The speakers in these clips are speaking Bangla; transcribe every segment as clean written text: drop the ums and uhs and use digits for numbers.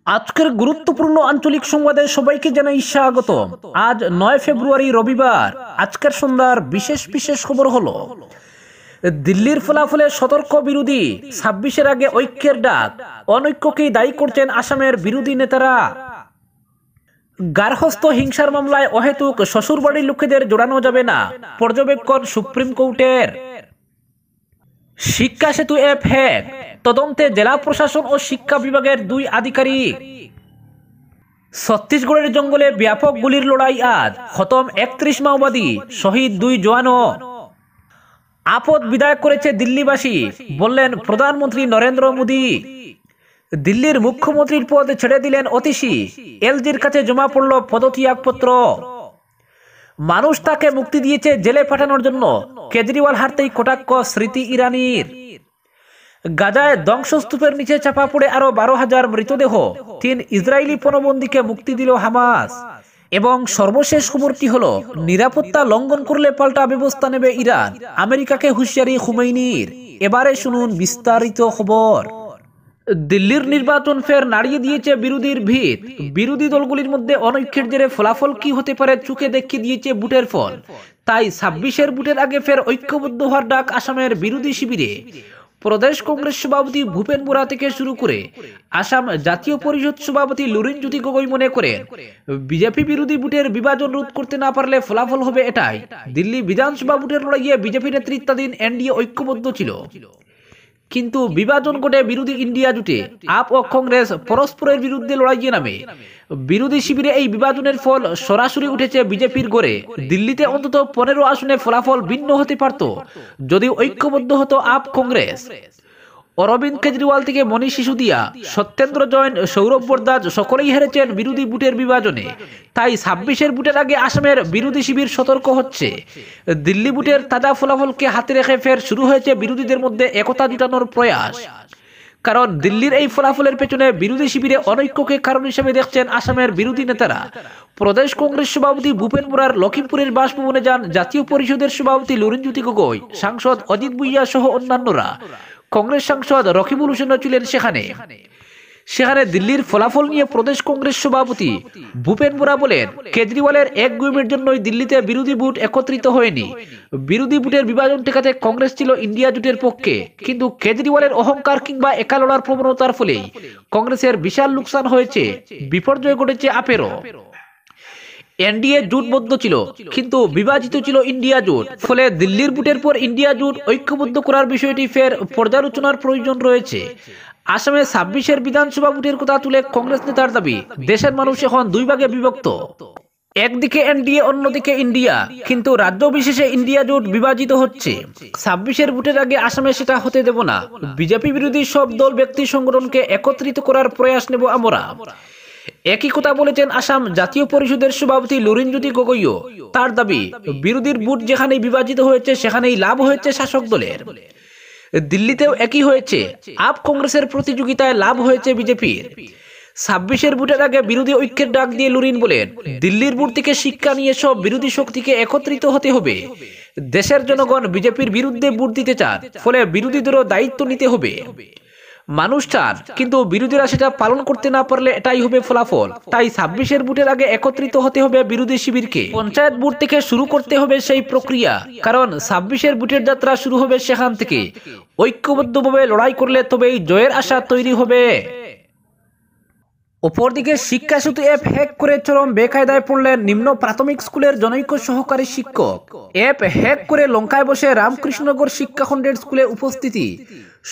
আজকের গুরুত্বপূর্ণ আঞ্চলিক সংবাদে সবাইকে জানাই স্বাগত। আজ 9 ফেব্রুয়ারি রবিবার। আজকের সন্ধ্যার বিশেষ বিশেষ খবর হলো দিল্লির ফলাফলে সতর্ক বিরোধী, 26-এর আগে ঐক্যের ডাক, অনৈক্যকেই দায়ী করছেন আসামের বিরোধী নেতারা। গার্হস্থ্য হিংসার মামলায় অহেতুক শ্বশুরবাড়ির লোকেদের জড়ানো যাবে না, পর্যবেক্ষণ সুপ্রিম কোর্টের। শিক্ষা সেতু অ্যাপ হ্যাক, তদন্তে জেলা প্রশাসন ও শিক্ষা বিভাগের 2 আধিকারিক। ছত্তিশগড়ের জঙ্গলে ব্যাপক গুলির লড়াই, আজ খতম 31 মাওবাদী, শহীদ 2 জওয়ানও। আপদ বিদায় করেছে দিল্লিবাসী, বললেন প্রধানমন্ত্রী নরেন্দ্র মোদী। দিল্লির মুখ্যমন্ত্রীর পদ ছেড়ে দিলেন অতীশী, এলজির কাছে জমা পড়ল পদত্যাগপত্র। মানুষ তাকে মুক্তি দিয়েছে জেলে পাঠানোর জন্য, কেজরিওয়াল হারতেই কটাক্ষ স্মৃতি ইরানির। গাজায় ধ্বংসস্তূপের নিচে চাপা পড়ে আরো 12,000 মৃতদেহ, 3 ইসরায়েলি পণবন্দীকে মুক্তি দিল হামাস। এবং সর্বশেষ খবরটি হলো নিরাপত্তা লঙ্ঘন করলে পাল্টা ব্যবস্থা নেবে ইরান, আমেরিকাকে হুঁশিয়ারি খুমেইনির। এবারে শুনুন বিস্তারিত খবর। দিল্লির নির্বাচন ফের নাড়িয়ে দিয়েছে বিরোধীর ভিত। বিরোধী দলগুলির মধ্যে অনৈক্যের জেরে ফলাফল কি হতে পারে চোখে দেখিয়ে দিয়েছে বুটের ফল। তাই 26-এর বুটের আগে ফের ঐক্যবদ্ধ হওয়ার ডাক আসামের বিরোধী শিবিরে। প্রদেশ কংগ্রেস সভাপতি ভূপেন বোরা থেকে শুরু করে আসাম জাতীয় পরিষদ সভাপতি লুরিনজ্যোতি গগৈ মনে করেন, বিজেপি বিরোধী বুটের বিভাজন রোধ করতে না পারলে ফলাফল হবে এটাই। দিল্লি বিধানসভা বুটের লড়াইয়ে বিজেপি নেতৃত্বাধীন এনডিএ ঐক্যবদ্ধ ছিল, কিন্তু বিভাজন ঘটে বিরোধী ইন্ডিয়া জোটে। আপ ও কংগ্রেস পরস্পরের বিরুদ্ধে লড়াইয়ে নামে। বিরোধী শিবিরে এই বিভাজনের ফল সরাসরি উঠেছে বিজেপির গড়ে। দিল্লিতে অন্তত 15 আসনে ফলাফল ভিন্ন হতে পারত যদি ঐক্যবদ্ধ হতো আপ কংগ্রেস। অরবিন্দ কেজরিওয়াল থেকে মনীষ সিসোদিয়া, সত্যেন্দ্র জৈন, সৌরভ বরদাস সকলেই হেরেছেন বিরোধী বুটের বিভাজনে। তাই 26-এর বুটের আগে আসামের বিরোধী শিবির সতর্ক হচ্ছে। দিল্লি বুটের তাজা ফলাফলকে হাতে রেখে ফের শুরু হয়েছে বিরোধীদের মধ্যে একতা জুটানোর প্রয়াস। কারণ দিল্লির এই ফলাফলের পেছনে বিরোধী শিবিরে অনৈক্যকে কারণ হিসেবে দেখছেন আসামের বিরোধী নেতারা। প্রদেশ কংগ্রেস সভাপতি ভূপেন বোরার লখিমপুরের বাসভবনে যান জাতীয় পরিষদের সভাপতি লুরিনজ্যোতি গগৈ, সাংসদ অজিত ভুইয়া সহ অন্যান্যরা। কংগ্রেস সাংসদ রকিবুল হোসেনও ছিলেন সেখানে দিল্লির ফলাফল নিয়ে প্রদেশ কংগ্রেস সভাপতি ভূপেন বোরা বলেন, কেজরিওয়ালের এক গুমের জন্যই দিল্লিতে বিরোধী বুট একত্রিত হয়নি। বিরোধী বুটের বিভাজন ঠেকাতে কংগ্রেস ছিল ইন্ডিয়া জোটের পক্ষে, কিন্তু কেজরিওয়ালের অহংকার কিংবা একা লড়ার প্রবণতার ফলেই কংগ্রেসের বিশাল লোকসান হয়েছে, বিপর্যয় ঘটেছে আপেরও। এনডিএ জোটবদ্ধ ছিল, কিন্তু বিভাজিত ছিল ইন্ডিয়া জোট। ফলে দিল্লির বুটের পর ইন্ডিয়া জোট ঐক্যবদ্ধ করার বিষয়টি ফের পর্যালোচনার প্রয়োজন রয়েছে। আসামে 26-এর বিধানসভা বুটের কথা তুলে কংগ্রেস নেতার দাবি, দেশের মানুষ এখন 2 ভাগে বিভক্ত। একদিকে এনডিএ, অন্যদিকে ইন্ডিয়া, কিন্তু রাজ্য বিশেষে ইন্ডিয়া জোট বিভাজিত হচ্ছে। 26-এর বুটের আগে আসামে সেটা হতে দেব না। বিজেপি বিরোধী সব দল, ব্যক্তি, সংগঠনকে একত্রিত করার প্রয়াস নেব আমরা। একই কথা বলেছেন আসাম জাতীয় পরিষদের সভাপতি লুরিনজ্যোতি গগৈও। তার দাবি, বিরোধীর বুট যেখানেই বিভাজিত হয়েছে সেখানেই লাভ হয়েছে শাসক দলের। দিল্লিতেও একই হয়েছে, আপ কংগ্রেসের প্রতিযোগিতায় লাভ হয়েছে বিজেপির। 26-এর বুটের আগে বিরোধী ঐক্যের ডাক দিয়ে লুরিন বলেন, দিল্লির বুট থেকে শিক্ষা নিয়ে সব বিরোধী শক্তিকে একত্রিত হতে হবে। দেশের জনগণ বিজেপির বিরুদ্ধে ভোট দিতে চান, ফলে বিরোধীদেরও দায়িত্ব নিতে হবে। মানুষ চান, কিন্তু বিরোধীরা সেটা পালন করতে না পারলে এটাই হবে ফলাফল। তাই 26-এর বুটের আগে একত্রিত হতে হবে বিরোধী শিবিরকে। পঞ্চায়েত বুট থেকে শুরু করতে হবে সেই প্রক্রিয়া, কারণ 26-এর বুটের যাত্রা শুরু হবে সেখান থেকে। ঐক্যবদ্ধভাবে লড়াই করলে তবেই জয়ের আশা তৈরি হবে। অপরদিকে শিক্ষা সেতু অ্যাপ হ্যাক করে চরম বেকায়দায় পড়লেন নিম্ন প্রাথমিক স্কুলের জনৈক সহকারী শিক্ষক। অ্যাপ হ্যাক করে লঙ্কায় বসে রামকৃষ্ণনগর শিক্ষাখণ্ডের স্কুলে উপস্থিতি।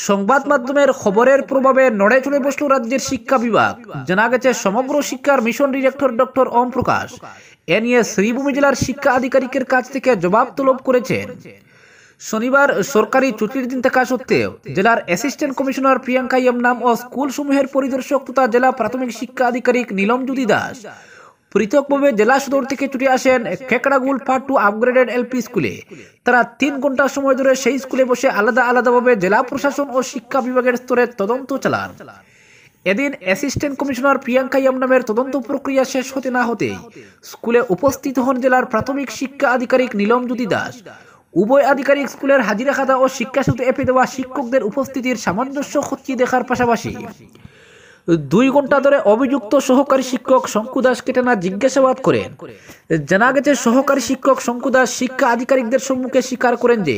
সংবাদ মাধ্যমের খবরের প্রভাবে নড়ে চড়ে বসল রাজ্যের শিক্ষা বিভাগ। জানা গেছে, সমগ্র শিক্ষার মিশন ডিরেক্টর ডক্টর ওম প্রকাশ এ নিয়ে শ্রীভূমি জেলার শিক্ষা আধিকারিকের কাছ থেকে জবাব তলব করেছেন। শনিবার সরকারি ছুটির দিন থাকা সত্ত্বেও জেলার অ্যাসিস্ট্যান্ট কমিশনার প্রিয়াঙ্কা নাম ও স্কুল সমূহের পরিদর্শক তথা জেলা প্রাথমিক শিক্ষা আধিকারিক নীলমজ্যোতি দাস পৃথকভাবে জেলা সদর থেকে ছুটে আসেন কেকড়াগুল পার্ট 2 আপগ্রেডেড এলপি স্কুলে। তারা 3 ঘন্টা সময় ধরে সেই স্কুলে বসে আলাদা আলাদাভাবে জেলা প্রশাসন ও শিক্ষা বিভাগের স্তরে তদন্ত চালান। এদিন অ্যাসিস্ট্যান্ট কমিশনার প্রিয়াঙ্কা নামের তদন্ত প্রক্রিয়া শেষ হতে না হতেই স্কুলে উপস্থিত হন জেলার প্রাথমিক শিক্ষা আধিকারিক নীলমজ্যোতি দাস। উভয় আধিকারিক স্কুলের হাজিরা খাতা ও শিক্ষা সেতু অ্যাপে দেওয়া শিক্ষকদের উপস্থিতির সামঞ্জস্য খতিয়ে দেখার পাশাপাশি 2 ঘন্টা ধরে অভিযুক্ত সহকারী শিক্ষক শঙ্কু দাসকে টানা জিজ্ঞাসাবাদ করেন। জানা গেছে, সহকারী শিক্ষক শঙ্কু দাস শিক্ষা আধিকারিকদের সম্মুখে স্বীকার করেন যে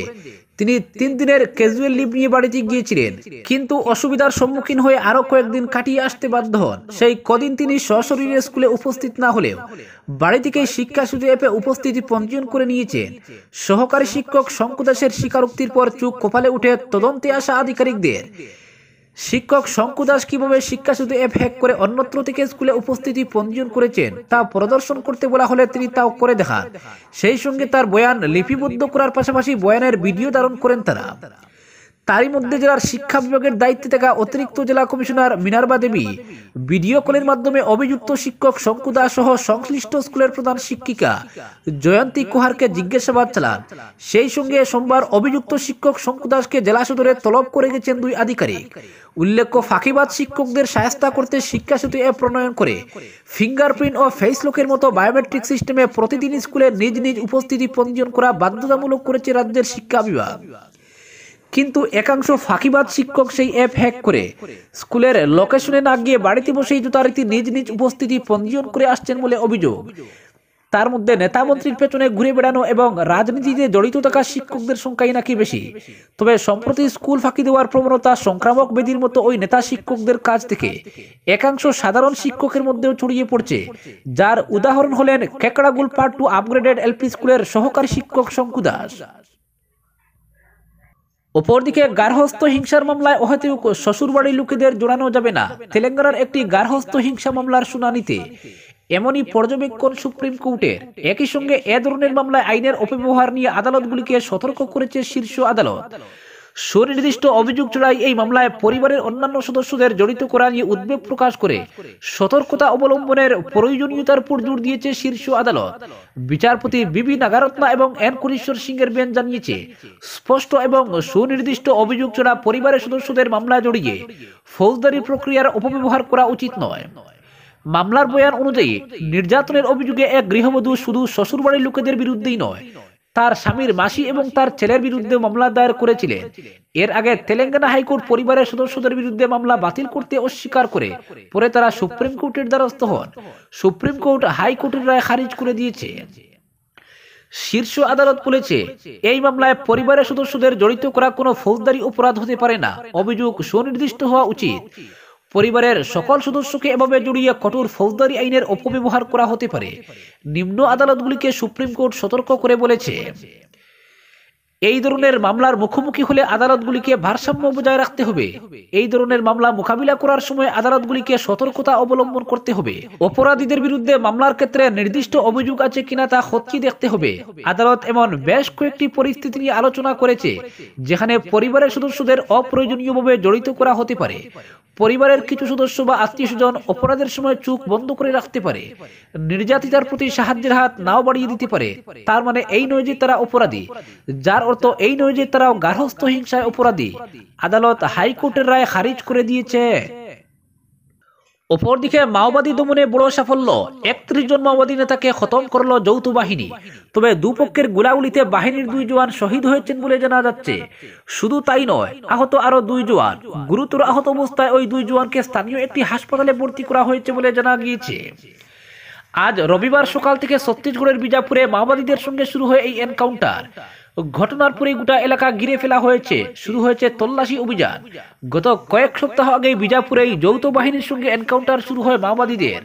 তিনি 3 দিনের ক্যাজুয়াল লিভ নিয়ে বাড়িতে গিয়েছিলেন, কিন্তু অসুবিধার সম্মুখীন হয়ে আরো কয়েকদিন কাটিয়ে আসতে বাধ্য হন। সেই কদিন তিনি সশরীরে স্কুলে উপস্থিত না হলেও বাড়ি থেকে শিক্ষা সূচি অ্যাপে উপস্থিতি পঞ্জীয়ন করে নিয়েছেন। সহকারী শিক্ষক শঙ্কু দাসের স্বীকারোক্তির পর চোখ কপালে উঠে তদন্তে আসা আধিকারিকদের। শিক্ষক শঙ্কু দাস কিভাবে শিক্ষা সূচি অ্যাপ হ্যাক করে অন্যত্র থেকে স্কুলে উপস্থিতি পঞ্জীয়ন করেছেন তা প্রদর্শন করতে বলা হলে তিনি তাও করে দেখান। সেই সঙ্গে তার বয়ান লিপিবদ্ধ করার পাশাপাশি বয়ানের ভিডিও ধারণ করেন তারা। তারই মধ্যে জেলার শিক্ষা বিভাগের দায়িত্বে থাকা অতিরিক্ত জেলা কমিশনার মিনার্বা দেবী ভিডিও কলের মাধ্যমে অভিযুক্ত শিক্ষক শঙ্কু দাস সহ সংশ্লিষ্ট স্কুলের প্রধান শিক্ষিকা জয়ন্তী কুহারকে জিজ্ঞাসাবাদ চালান। সেই সঙ্গে সোমবার অভিযুক্ত শিক্ষক শঙ্কু দাসকে জেলা সদরে তলব করে গেছেন 2 আধিকারিক। উল্লেখ্য, ফাঁকিবাজ শিক্ষকদের শায়েস্তা করতে শিক্ষা সূচি অ্যাপ প্রণয়ন করে ফিঙ্গারপ্রিন্ট ও ফেস লকের মতো বায়োমেট্রিক সিস্টেমে প্রতিদিন স্কুলে নিজ নিজ উপস্থিতি পঞ্জীয়ন করা বাধ্যতামূলক করেছে রাজ্যের শিক্ষা বিভাগ। কিন্তু একাংশ ফাঁকিবাজ শিক্ষক সেই অ্যাপ হ্যাক করে স্কুলের লোকেশনে না গিয়ে বাড়িতে বসেই যথারীতি নিজ নিজ উপস্থিতি পঞ্জীয়ন করে আসছেন বলে অভিযোগ। তার মধ্যে নেতা মন্ত্রীর পেছনে ঘুরে বেড়ানো এবং রাজনীতিতে জড়িত থাকা শিক্ষকদের সংখ্যাই নাকি বেশি। তবে সম্প্রতি স্কুল ফাঁকি দেওয়ার প্রবণতা সংক্রামক ব্যাধির মতো ওই নেতা শিক্ষকদের কাছ থেকে একাংশ সাধারণ শিক্ষকের মধ্যেও ছড়িয়ে পড়ছে, যার উদাহরণ হলেন কেকড়াগুল পার্ট 2 আপগ্রেডেড এলপি স্কুলের সহকারী শিক্ষক শঙ্কু দাস। অপরদিকে গার্হস্থ্য হিংসার মামলায় অহেতুক শ্বশুরবাড়ির লোকেদের জড়ানো যাবে না। তেলেঙ্গানার একটি গার্হস্থ্য হিংসা মামলার শুনানিতে এমনই পর্যবেক্ষণ সুপ্রিম কোর্টের। একই সঙ্গে এ ধরনের মামলায় আইনের অপব্যবহার নিয়ে আদালতগুলিকে সতর্ক করেছে শীর্ষ আদালত। সুনির্দিষ্ট অভিযোগ ছড়ায় এই মামলায় পরিবারের অন্যান্য সদস্যদের জড়িত করা নিয়ে উদ্বেগ প্রকাশ করে সতর্কতা অবলম্বনের প্রয়োজনীয়তার উপর জোর দিয়েছে শীর্ষ আদালত। বিচারপতি বিবি নাগারত্না এবং এন কুরিশ্বর সিংয়ের বেঞ্চ জানিয়েছে, স্পষ্ট এবং সুনির্দিষ্ট অভিযোগ ছড়া পরিবারের সদস্যদের মামলায় জড়িয়ে ফৌজদারি প্রক্রিয়ার অপব্যবহার করা উচিত নয়। মামলার বয়ান অনুযায়ী নির্যাতনের অভিযোগে এক গৃহবধূ শুধু শ্বশুরবাড়ির লোকেদের বিরুদ্ধেই নয়, তার স্বামীর মাসি এবং তার ছেলের বিরুদ্ধে মামলা দায়ের করেছিলেন। এর আগে তেলেঙ্গানা হাইকোর্ট পরিবারের সদস্যদের বিরুদ্ধে মামলা বাতিল করতে অস্বীকার করে পরে তারা সুপ্রিম কোর্টের দ্বারস্থ হন। সুপ্রিম কোর্ট হাইকোর্টের রায় খারিজ করে দিয়েছে। শীর্ষ আদালত বলেছে, এই মামলায় পরিবারের সদস্যদের জড়িত করা কোনো ফৌজদারি অপরাধ হতে পারে না। অভিযোগ সুনির্দিষ্ট হওয়া উচিত। পরিবারের সকল সদস্যকে এভাবে জড়িয়ে কঠোর ফৌজদারি আইনের অপব্যবহার করা হতে পারে। নিম্ন আদালতগুলিকে সুপ্রিম কোর্ট সতর্ক করে বলেছে, এই ধরনের মামলার মুখোমুখি হলে আদালতগুলিকে ভারসাম্য বজায় রাখতে হবে। এই ধরনের মামলা মোকাবিলা করার সময় আদালতগুলিকে সতর্কতা অবলম্বন করতে হবে। অপরাধীদের বিরুদ্ধে মামলার ক্ষেত্রে নির্দিষ্ট অভিযোগ আছে কিনা তা খতিয়ে দেখতে হবে। আদালত এমন বেশ কয়েকটি পরিস্থিতি নিয়ে আলোচনা করেছে যেখানে পরিবারের সদস্যদের অপ্রয়োজনীয়ভাবে জড়িত করা হতে পারে। পরিবারের কিছু সদস্য বা আত্মীয় স্বজন অপরাধের সময় চোখ বন্ধ করে রাখতে পারে, নির্যাতিতার প্রতি সাহায্যের হাত নাও বাড়িয়ে দিতে পারে। তার মানে এই নয় যে তারা অপরাধী, যার অর্থ এই নয় যে তারাও গার্হস্থ্য হিংসায় অপরাধী। আদালত হাইকোর্টের রায় খারিজ করে দিয়েছে। অপরদিকে মাওবাদী দমনে বড় সাফল্য, 31 জন মাওবাদী নেতাকে খতম করল যৌথ বাহিনী। তবে দুপক্ষের গোলাগুলিতে বাহিনীর 2 জওয়ান শহীদ হয়েছেন বলে জানা যাচ্ছে। শুধু তাই নয়, আহত আরো 2 জওয়ান। গুরুতর আহত অবস্থায় ওই 2 জওয়ানকে স্থানীয় একটি হাসপাতালে ভর্তি করা হয়েছে বলে জানা গিয়েছে। আজ রবিবার সকাল থেকে ছত্তিশগড়ের বিজাপুরে মাওবাদীদের সঙ্গে শুরু হয় এই এনকাউন্টার। ঘটনার পরে গোটা এলাকা ঘিরে ফেলা হয়েছে, শুরু হয়েছে তল্লাশি অভিযান। গত কয়েক সপ্তাহ আগে বিজাপুরেই যৌথ বাহিনীর সঙ্গে এনকাউন্টার শুরু হয় মাওবাদীদের,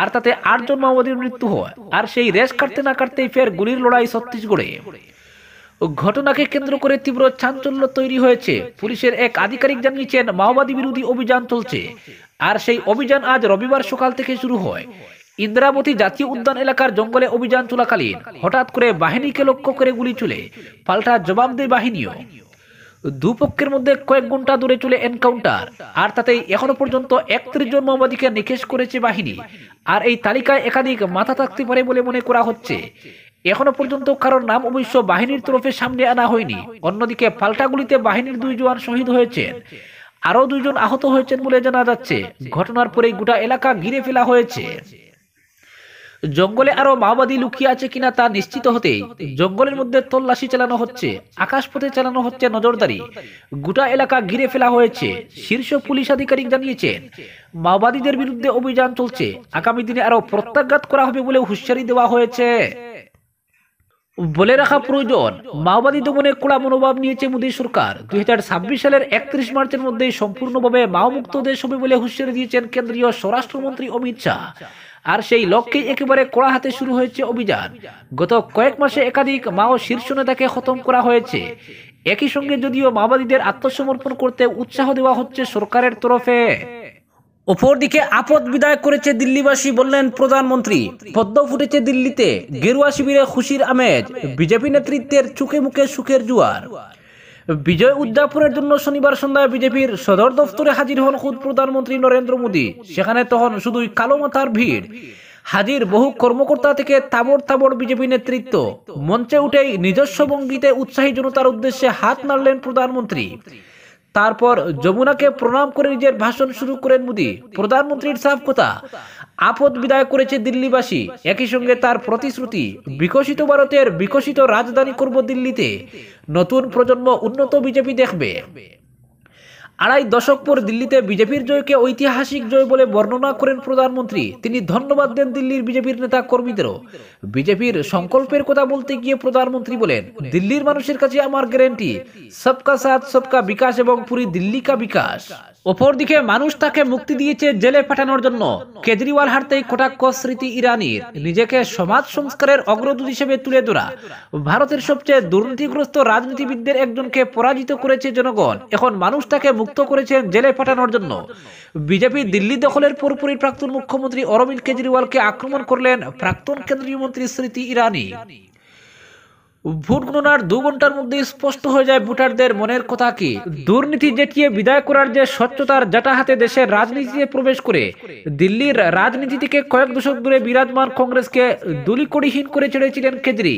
আর তাতে 8 জন মাওবাদীর মৃত্যু হয়। আর সেই রেশ কাটতে না কাটতেই ফের গুলির লড়াই ছত্তিশগড়ে। ঘটনাকে কেন্দ্র করে তীব্র চাঞ্চল্য তৈরি হয়েছে। পুলিশের এক আধিকারিক জানিয়েছেন, মাওবাদী বিরোধী অভিযান চলছে। আর সেই অভিযান আজ রবিবার সকাল থেকে শুরু হয়। ইন্দ্রাবতী জাতীয় উদ্যান এলাকার জঙ্গলে অভিযান চলাকালীন হঠাৎ করে বাহিনীকে লক্ষ্য করে গুলি চলে, পাল্টা জবাব দেয় বাহিনীও। দুপক্ষের মধ্যে কয়েক ঘন্টা ধরে চলে এনকাউন্টার, আর তাতেই এখনো পর্যন্ত 31 জন মাওবাদীকে নিকেশ করেছে বাহিনী। আর এই তালিকায় একাধিক মাথা থাকতে পারে বলে মনে করা হচ্ছে। এখনো পর্যন্ত কারোর নাম অবশ্য বাহিনীর তরফে সামনে আনা হয়নি। অন্যদিকে পাল্টা গুলিতে বাহিনীর 2 জওয়ান শহীদ হয়েছেন, আরো 2 জন আহত হয়েছেন বলে জানা যাচ্ছে। ঘটনার পরেই গোটা এলাকা ঘিরে ফেলা হয়েছে। জঙ্গলে আরো মাওবাদী লুকিয়ে আছে কিনা তা নিশ্চিত হতেই জঙ্গলের মধ্যে তল্লাশি চালানো হচ্ছে, আকাশপথে চালানো হচ্ছে নজরদারি, গোটা এলাকা ঘিরে ফেলা হয়েছে। শীর্ষ পুলিশ আধিকারিক জানিয়েছেন, মাওবাদীদের বিরুদ্ধে অভিযান চলছে, আগামী দিনে আরো প্রত্যাঘাত করা হবে বলে হুঁশিয়ারি দেওয়া হয়েছে। বলে রাখা প্রয়োজন, মাওবাদী দমনে কড়া মনোভাব নিয়েছে মোদী সরকার। 2026 সালের 31 মার্চের মধ্যেই সম্পূর্ণভাবে মাওমুক্ত দেশ হবে বলে হুঁশিয়ারি দিয়েছেন কেন্দ্রীয় স্বরাষ্ট্রমন্ত্রী অমিত শাহ। আর সেই লক্ষ্যে একেবারে কড়া হাতে শুরু হয়েছে অভিযান। গত কয়েক মাসে একাধিক মাও শীর্ষ নেতাকে খতম করা হয়েছে। একই সঙ্গে যদিও মাওবাদীদের আত্মসমর্পণ করতে উৎসাহ দেওয়া হচ্ছে সরকারের তরফে। অপরদিকে আপদ বিদায় করেছে দিল্লিবাসী, বললেন প্রধানমন্ত্রী। পদ্ম ফুটেছে দিল্লিতে, গেরুয়া শিবিরে খুশির আমেজ, বিজেপি নেতৃত্বের চোখে মুখে সুখের জোয়ার। বিজয় উদযাপনের জন্য শনিবার সন্ধ্যায় বিজেপির সদর দফতরে হাজির হন খুদ প্রধানমন্ত্রী নরেন্দ্র মোদী। সেখানে তখন শুধুই কালো মাথার ভিড়। হাজির বহু কর্মকর্তা থেকে তাবড় তাবড় বিজেপি নেতৃত্ব। মঞ্চে উঠেই নিজস্ব ভঙ্গিতে উৎসাহী জনতার উদ্দেশ্যে হাত নাড়লেন প্রধানমন্ত্রী। তারপর যমুনাকে প্রণাম করে নিজের ভাষণ শুরু করেন মোদী। প্রধানমন্ত্রীর সাফ কথা, আপদ বিদায় করেছে দিল্লিবাসী। একই সঙ্গে তার প্রতিশ্রুতি, বিকশিত ভারতের বিকশিত রাজধানী করব দিল্লিতে, নতুন প্রজন্ম উন্নত বিজেপি দেখবে। আড়াই দশক পর দিল্লিতে বিজেপির জয়কে ঐতিহাসিক জয় বলে বর্ণনা করেন প্রধানমন্ত্রী। তিনি ধন্যবাদ দেন দিল্লির বিজেপির নেতা কর্মীদেরও। বিজেপির সংকল্পের কথা বলতে গিয়ে প্রধানমন্ত্রী বলেন, দিল্লির মানুষের কাছে আমার গ্যারান্টি, সবকা সাথ সবকা বিকাশ এবং পুরি দিল্লি কা বিকাশ। অপরদিকে মানুষ তাকে মুক্তি দিয়েছে জেলে পাঠানোর জন্য। কেজরিওয়াল হারতেই কটাক্ষ স্মৃতি ইরানির। নিজেকে সমাজ সংস্কারের অগ্রদূত হিসেবে তুলে ধরা। ভারতের সবচেয়ে দুর্নীতিগ্রস্ত রাজনীতিবিদদের একজনকে পরাজিত করেছে জনগণ, এখন মানুষ তাকে মুক্ত করেছেন জেলে পাঠানোর জন্য। বিজেপি দিল্লি দখলের পরপরই প্রাক্তন মুখ্যমন্ত্রী অরবিন্দ কেজরিওয়ালকে আক্রমণ করলেন প্রাক্তন কেন্দ্রীয় মন্ত্রী স্মৃতি ইরানি। ভোট গণনার 2 ঘন্টার মধ্যে স্পষ্ট হয়ে যায় ভোটারদের মনের কথা কি। দুর্নীতি জেটিয়ে বিদায় করার যে স্বচ্ছতার জাটা হাতে দেশের রাজনীতিতে প্রবেশ করে দিল্লির রাজনীতি থেকে কয়েক দশক ধরে বিরাজমান কংগ্রেসকে দুলিকড়িহীন করে ছেড়েছিলেন কেজরি,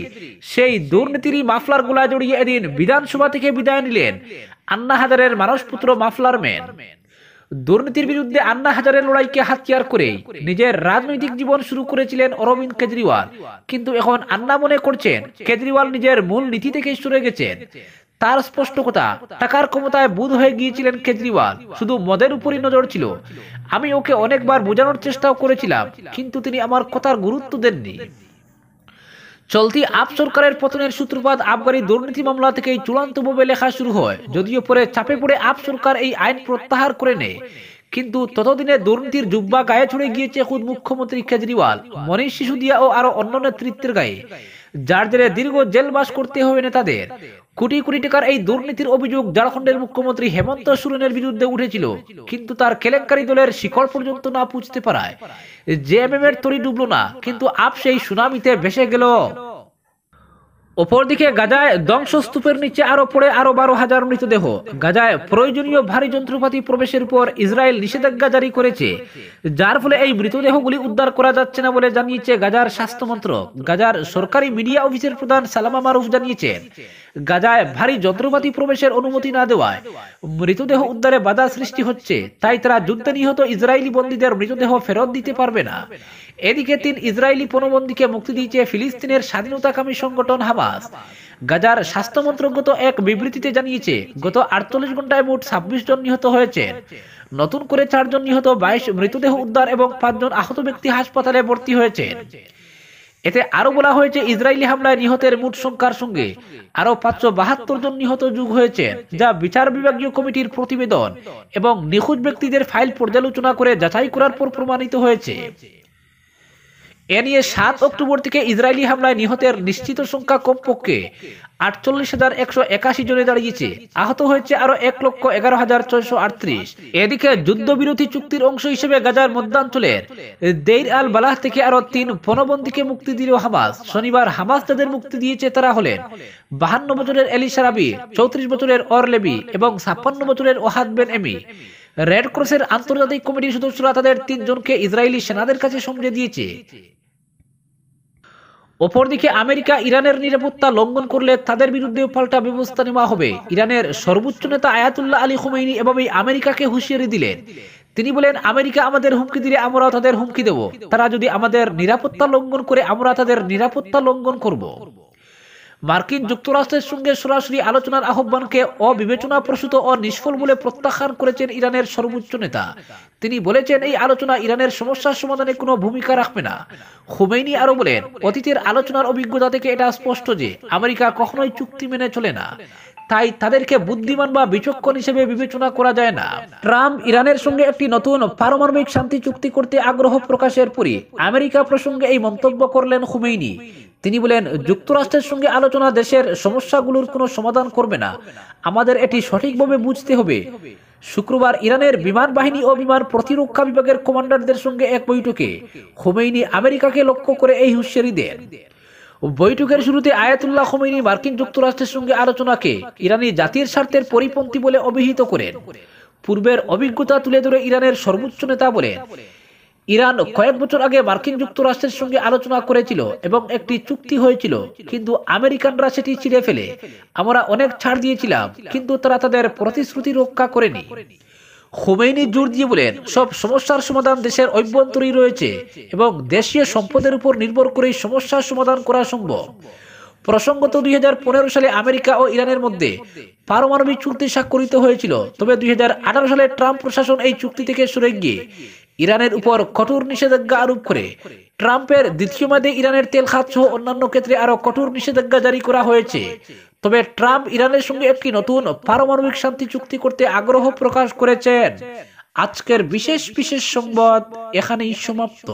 সেই দুর্নীতিরই মাফলার গোলায় জড়িয়ে এদিন বিধানসভা থেকে বিদায় নিলেন আন্না হাজারের মানসপুত্র মাফলার ম্যান। দুর্নীতির বিরুদ্ধে আন্না হাজারের লড়াইকে হাতিয়ার করে নিজের রাজনৈতিক জীবন শুরু করেছিলেন অরবিন্দ কেজরিওয়াল। কিন্তু এখন আন্না মনে করছেন কেজরিওয়াল নিজের মূল নীতি থেকে সরে গেছেন। তার স্পষ্ট কথা, টাকার ক্ষমতায় বুঁদ হয়ে গিয়েছিলেন কেজরিওয়াল, শুধু মদের উপরই নজর ছিল। আমি ওকে অনেকবার বোঝানোর চেষ্টাও করেছিলাম, কিন্তু তিনি আমার কথার গুরুত্ব দেননি। চলতি আপ সরকারের পতনের সূত্রপাত আবগারি দুর্নীতি মামলা থেকেই চূড়ান্তভাবে লেখা শুরু হয়। যদিও পরে চাপে পড়ে আপ সরকার এই আইন প্রত্যাহার করে নেয়, কিন্তু ততদিনে দুর্নীতির জুব্বা গায়ে ছড়ে গিয়েছে খুদ মুখ্যমন্ত্রী কেজরিওয়াল, মনীষ সিসোদিয়া ও আরো অন্য নেতৃত্বের গায়ে, যার জেরে দীর্ঘ জেলবাস করতে হবে নেতাদের। কোটি কোটি টাকার এই দুর্নীতির অভিযোগ ঝাড়খণ্ডের মুখ্যমন্ত্রী হেমন্ত সোরেনের বিরুদ্ধে উঠেছিল, কিন্তু তার কেলেঙ্কারি দলের শিকড় পর্যন্ত না পৌঁছতে পারায় জেএমএম এর তরি ডুবল না, কিন্তু আপ সেই সুনামিতে ভেসে গেল। অপরদিকে গাজায় ধ্বংসস্তূপের নিচে আরো পড়ে আরো 12,000 মৃতদেহ। গাজায় প্রয়োজনীয় ভারী যন্ত্রপাতি প্রবেশের উপর ইসরায়েল নিষেধাজ্ঞা জারি করেছে, যার ফলে এই মৃতদেহগুলি উদ্ধার করা যাচ্ছে না বলে জানিয়েছে গাজার স্বাস্থ্য মন্ত্রক। গাজার সরকারি মিডিয়া অফিসের প্রধান সালামা মারুফ জানিয়েছেন, গাজায় ভারী যন্ত্রপাতি প্রবেশের অনুমতি না দেওয়ায় মৃতদেহ উদ্ধারে বাধা সৃষ্টি হচ্ছে, তাই তারা যুদ্ধে নিহত ইসরায়েলি বন্দীদের মৃতদেহ ফেরত দিতে পারবে না। এদিকে 3 ইসরায়েলি পণবন্দীকে মুক্তি দিয়েছে ফিলিস্তিনের স্বাধীনতাকামী সংগঠন হামাস। গাজার স্বাস্থ্য মন্ত্রক গত এক বিবৃতিতে জানিয়েছে, গত 48 ঘন্টায় মোট 26 জন নিহত হয়েছেন। নতুন করে 4 জন নিহত, 22 মৃতদেহ উদ্ধার এবং 5 জন আহত ব্যক্তি হাসপাতালে ভর্তি হয়েছেন। এতে আরো বলা হয়েছে, ইসরায়েলি হামলায় নিহতের মোট সংখ্যার সঙ্গে আরো 572 জন নিহত যোগ হয়েছে, যা বিচার বিভাগীয় কমিটির প্রতিবেদন এবং নিখোঁজ ব্যক্তিদের ফাইল পর্যালোচনা করে যাচাই করার পর প্রমাণিত হয়েছে। এ নিয়ে 7 অক্টোবর থেকে ইসরায়েলি হামলায় নিহতের নিশ্চিত সংখ্যা কমপক্ষে 48,181 জনে দাঁড়িয়েছে। আহত হয়েছে আরো 1,11,638। এদিকে যুদ্ধবিরতি চুক্তির অংশ হিসেবে গাজার মধ্যাঞ্চলের দেইর আল বালাহ থেকে আরো 3 পণবন্দীকে মুক্তি দিল হামাস। শনিবার হামাস যাদের মুক্তি দিয়েছে তারা হলেন 52 বছরের এলিশা রাবি, 34 বছরের অর লেবি এবং 56 বছরের ওহাদ বেন এমি। রেড ক্রসের আন্তর্জাতিক কমিটির সদস্যরা তাদের 3 জনকে ইসরায়েলি সেনাদের কাছে সমঝে দিয়েছে। অপরদিকে আমেরিকা ইরানের নিরাপত্তা লঙ্ঘন করলে তাদের বিরুদ্ধে পাল্টা ব্যবস্থা নেওয়া হবে। ইরানের সর্বোচ্চ নেতা আয়াতুল্লাহ আলী খোমেনি এভাবেই আমেরিকাকে হুঁশিয়ারি দিলেন। তিনি বলেন, আমেরিকা আমাদের হুমকি দিলে আমরাও তাদের হুমকি দেব। তারা যদি আমাদের নিরাপত্তা লঙ্ঘন করে, আমরা তাদের নিরাপত্তা লঙ্ঘন করব। মার্কিন যুক্তরাষ্ট্রের সঙ্গে সরাসরি আলোচনার আহ্বানকে অবিবেচনাপ্রসূত ও নিষ্ফল বলে প্রত্যাখ্যান করেছেন ইরানের সর্বোচ্চ নেতা। তিনি বলেছেন, এই আলোচনা ইরানের সমস্যার সমাধানে কোনো ভূমিকা রাখবে না। খুমেইনি আরো বলেন, অতীতের আলোচনার অভিজ্ঞতা থেকে এটা স্পষ্ট যে আমেরিকা কখনোই চুক্তি মেনে চলে না, তাই তাদেরকে বুদ্ধিমান বা বিচক্ষণ হিসেবে বিবেচনা করা যায় না। ট্রাম্প ইরানের সঙ্গে একটি নতুন পারমাণবিক শান্তি চুক্তি করতে আগ্রহ প্রকাশের পরই আমেরিকা প্রসঙ্গে এই মন্তব্য করলেন খুমেইনি। তিনি বলেন, যুক্তরাষ্ট্রের সঙ্গে আলোচনা দেশের সমস্যাগুলোর কোনো সমাধান করবে না, আমাদের এটি সঠিকভাবে বুঝতে হবে। শুক্রবার ইরানের বিমান বাহিনী ও বিমান প্রতিরক্ষা বিভাগের কমান্ডারদের সঙ্গে এক বৈঠকে খুমেইনি আমেরিকাকে লক্ষ্য করে এই হুঁশিয়ারি দেন। বৈঠকের শুরুতে আয়াতুল্লাহ খোমেনি মার্কিন যুক্তরাষ্ট্রের সঙ্গে আলোচনাকে ইরানি জাতির স্বার্থের পরিপন্থী বলে অভিহিত করেন। পূর্বের অভিজ্ঞতা তুলে ধরে ইরানের সর্বোচ্চ নেতা বলেন, ইরান কয়েক বছর আগে মার্কিন যুক্তরাষ্ট্রের সঙ্গে আলোচনা করেছিল এবং একটি চুক্তি হয়েছিল, কিন্তু আমেরিকানরা সেটি ছিঁড়ে ফেলে। আমরা অনেক ছাড় দিয়েছিলাম, কিন্তু তারা তাদের প্রতিশ্রুতি রক্ষা করেনি। খুমেইনি জোর দিয়ে বলেন, সব সমস্যার সমাধান দেশের অভ্যন্তরেই রয়েছে এবং দেশীয় সম্পদের উপর নির্ভর করেই সমস্যার সমাধান করা সম্ভব। প্রসঙ্গত 2015 সালে আমেরিকা ও ইরানের মধ্যে পারমাণবিক চুক্তি স্বাক্ষরিত হয়েছিল, তবে 2018 সালে ট্রাম্প প্রশাসন এই চুক্তি থেকে সরে গিয়ে ইরানের উপর কঠোর নিষেধাজ্ঞা আরোপ করে। ট্রাম্পের দ্বিতীয় মেয়াদে ইরানের তেল খাত সহ অন্যান্য ক্ষেত্রে আরো কঠোর নিষেধাজ্ঞা জারি করা হয়েছে। তবে ট্রাম্প ইরানের সঙ্গে একটি নতুন পারমাণবিক শান্তি চুক্তি করতে আগ্রহ প্রকাশ করেছেন। আজকের বিশেষ সংবাদ এখানেই সমাপ্ত।